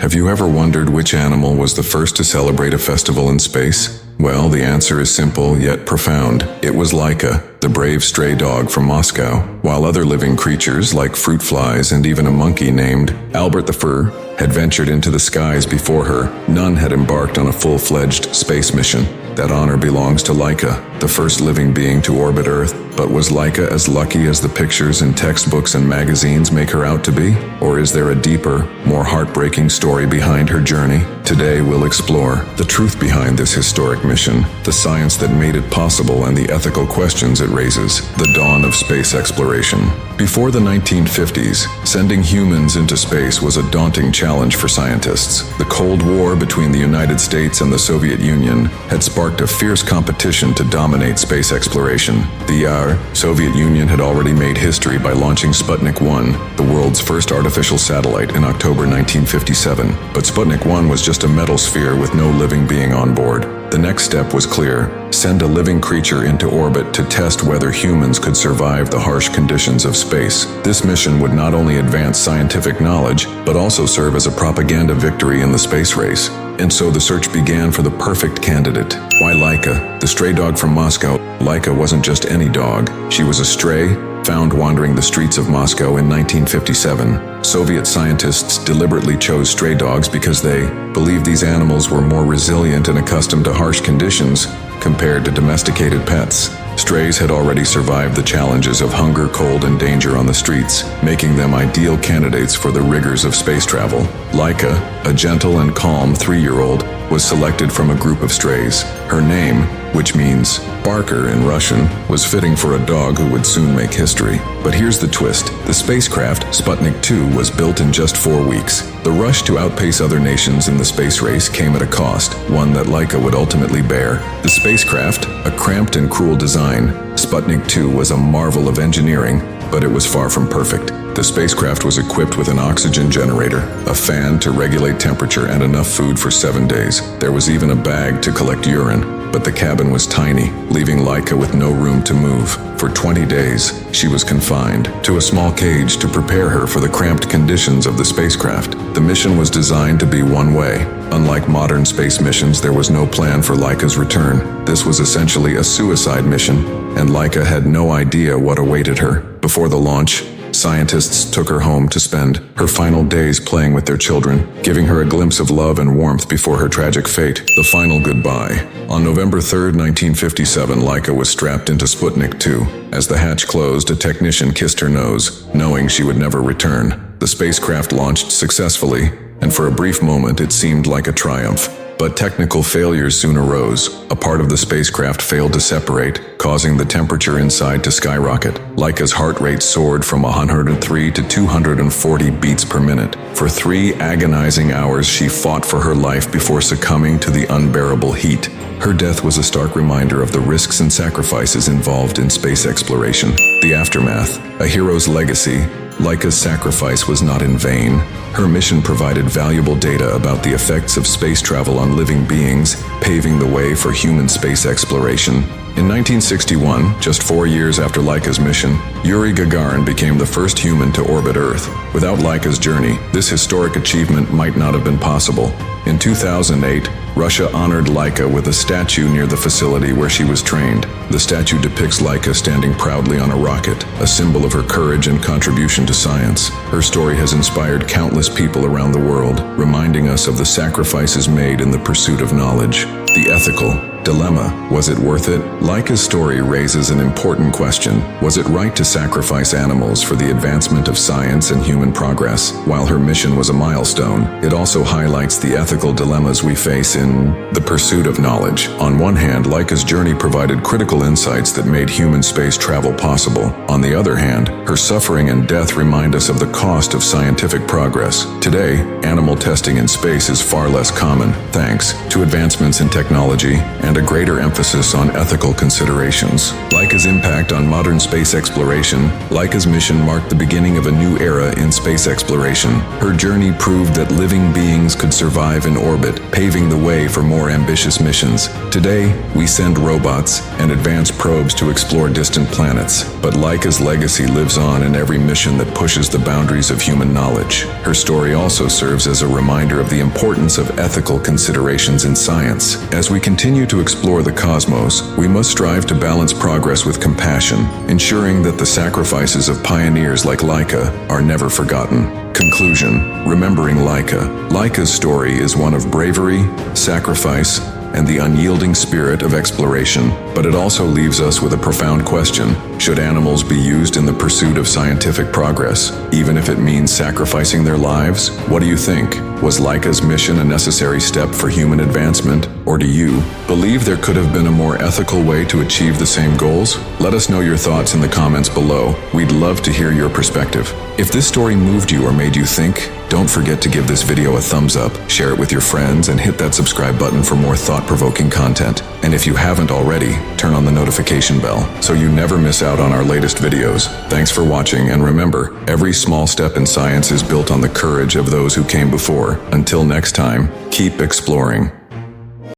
Have you ever wondered which animal was the first to celebrate a festival in space? Well, the answer is simple yet profound. It was Laika, the brave stray dog from Moscow. While other living creatures like fruit flies and even a monkey named Albert the Fur had ventured into the skies before her, none had embarked on a full-fledged space mission. That honor belongs to Laika, the first living being to orbit Earth. But was Laika as lucky as the pictures in textbooks and magazines make her out to be? Or is there a deeper, more heartbreaking story behind her journey? Today we'll explore the truth behind this historic mission, the science that made it possible and the ethical questions it raises, the dawn of space exploration. Before the 1950s, sending humans into space was a daunting challenge for scientists. The Cold War between the United States and the Soviet Union had sparked a fierce competition to dominate space exploration. The Soviet Union had already made history by launching Sputnik 1, the world's first artificial satellite, in October 1957. But Sputnik 1 was just a metal sphere with no living being on board. The next step was clear: send a living creature into orbit to test whether humans could survive the harsh conditions of space. This mission would not only advance scientific knowledge, but also serve as a propaganda victory in the space race. And so the search began for the perfect candidate. Why Laika, the stray dog from Moscow? Laika wasn't just any dog. She was a stray, found wandering the streets of Moscow in 1957. Soviet scientists deliberately chose stray dogs because they believed these animals were more resilient and accustomed to harsh conditions compared to domesticated pets. Strays had already survived the challenges of hunger, cold, and danger on the streets, making them ideal candidates for the rigors of space travel. Laika, a gentle and calm 3-year-old, was selected from a group of strays. Her name, which means barker in Russian, was fitting for a dog who would soon make history. But here's the twist. The spacecraft, Sputnik 2, was built in just 4 weeks. The rush to outpace other nations in the space race came at a cost, one that Laika would ultimately bear. The spacecraft, a cramped and cruel design, Sputnik 2 was a marvel of engineering, but it was far from perfect. The spacecraft was equipped with an oxygen generator, a fan to regulate temperature, and enough food for 7 days. There was even a bag to collect urine, but the cabin was tiny, leaving Laika with no room to move. For 20 days, she was confined to a small cage to prepare her for the cramped conditions of the spacecraft. The mission was designed to be one way. Unlike modern space missions, there was no plan for Laika's return. This was essentially a suicide mission, and Laika had no idea what awaited her. Before the launch, scientists took her home to spend her final days playing with their children, giving her a glimpse of love and warmth before her tragic fate, the final goodbye. On November 3, 1957, Laika was strapped into Sputnik 2. As the hatch closed, a technician kissed her nose, knowing she would never return. The spacecraft launched successfully, and for a brief moment it seemed like a triumph. But technical failures soon arose. A part of the spacecraft failed to separate, causing the temperature inside to skyrocket. Laika's heart rate soared from 103 to 240 beats per minute. For 3 agonizing hours, she fought for her life before succumbing to the unbearable heat. Her death was a stark reminder of the risks and sacrifices involved in space exploration. The aftermath, a hero's legacy. Laika's sacrifice was not in vain. Her mission provided valuable data about the effects of space travel on living beings, paving the way for human space exploration. In 1961, just 4 years after Laika's mission, Yuri Gagarin became the first human to orbit Earth. Without Laika's journey, this historic achievement might not have been possible. In 2008, Russia honored Laika with a statue near the facility where she was trained. The statue depicts Laika standing proudly on a rocket, a symbol of her courage and contribution to science. Her story has inspired countless people around the world, reminding us of the sacrifices made in the pursuit of knowledge. The ethical dilemma: was it worth it? Laika's story raises an important question. Was it right to sacrifice animals for the advancement of science and human progress? While her mission was a milestone, it also highlights the ethical dilemmas we face in the pursuit of knowledge. On one hand, Laika's journey provided critical insights that made human space travel possible. On the other hand, her suffering and death remind us of the cost of scientific progress. Today, animal testing in space is far less common, thanks to advancements in technology and and a greater emphasis on ethical considerations. Laika's impact on modern space exploration. Laika's mission marked the beginning of a new era in space exploration. Her journey proved that living beings could survive in orbit, paving the way for more ambitious missions. Today, we send robots and advanced probes to explore distant planets, but Laika's legacy lives on in every mission that pushes the boundaries of human knowledge. Her story also serves as a reminder of the importance of ethical considerations in science. As we continue to explore the cosmos, we must strive to balance progress with compassion, ensuring that the sacrifices of pioneers like Laika are never forgotten. Conclusion: remembering Laika. Laika's story is one of bravery, sacrifice, and the unyielding spirit of exploration, but it also leaves us with a profound question. Should animals be used in the pursuit of scientific progress, even if it means sacrificing their lives? What do you think? Was Laika's mission a necessary step for human advancement, or do you believe there could have been a more ethical way to achieve the same goals? Let us know your thoughts in the comments below. We'd love to hear your perspective. If this story moved you or made you think, don't forget to give this video a thumbs up, share it with your friends, and hit that subscribe button for more thought-provoking content. And if you haven't already, turn on the notification bell so you never miss out on our latest videos. Thanks for watching, and remember, every small step in science is built on the courage of those who came before. Until next time, keep exploring.